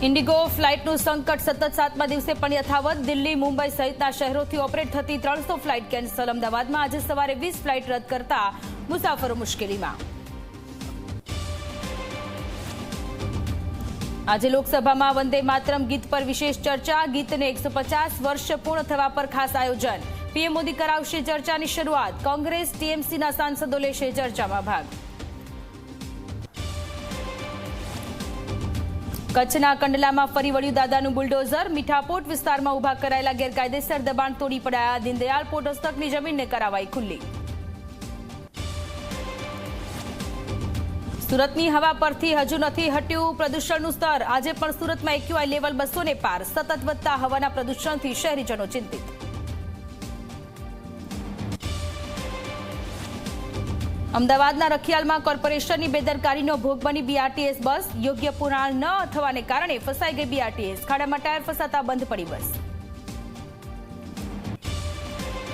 Indigo ફ્લાઇટનું સંકટ સતત 7મા દિવસે પણ યથાવત। દિલ્હી, મુંબઈ સહિતના શહેરોથી ઓપરેટ થતી 300 ફ્લાઇટ કેન્સલ। અમદાવાદમાં આજે સવારે 20 ફ્લાઇટ રદ કરતા મુસાફરો મુશ્કેલીમાં। આજે લોકસભામાં વંદે માતરમ ગીત પર વિશેષ ચર્ચા। ગીતને 150 વર્ષ પૂર્ણ થવા પર ખાસ આયોજન। પીએમ મોદી કરાવશે ચર્ચાની શરૂઆત। કોંગ્રેસ, ટીએમસીના સાંસદો લેશે ચર્ચામાં ભાગ। કચ્છના કંડલામાં ફરી વળ્યું દાદાનું બુલડોઝર। મીઠાપોટ વિસ્તારમાં ઉભા કરાયેલા ગેરકાયદેસર દબાણ તોડી પડાયા। દીનદયાળ પોર્ટ હસ્તકની જમીનને કરાવાઈ ખુલ્લી। સુરતની હવા પરથી હજુ નથી હટ્યું પ્રદૂષણનું સ્તર। આજે પણ સુરતમાં એક્યુઆઈ લેવલ 200 ને પાર। સતત વધતા હવાના પ્રદૂષણથી શહેરીજનો ચિંતિત। અમદાવાદના રખિયાલમાં કોર્પોરેશનની બેદરકારીનો ભોગ બની બીઆરટીએસ બસ। યોગ્ય પુરાણ ન થવાને કારણે ફસાઈ ગઈ બીઆરટીએસ। ખાડામાં ટાયર ફસાતા બંધ પડી બસ।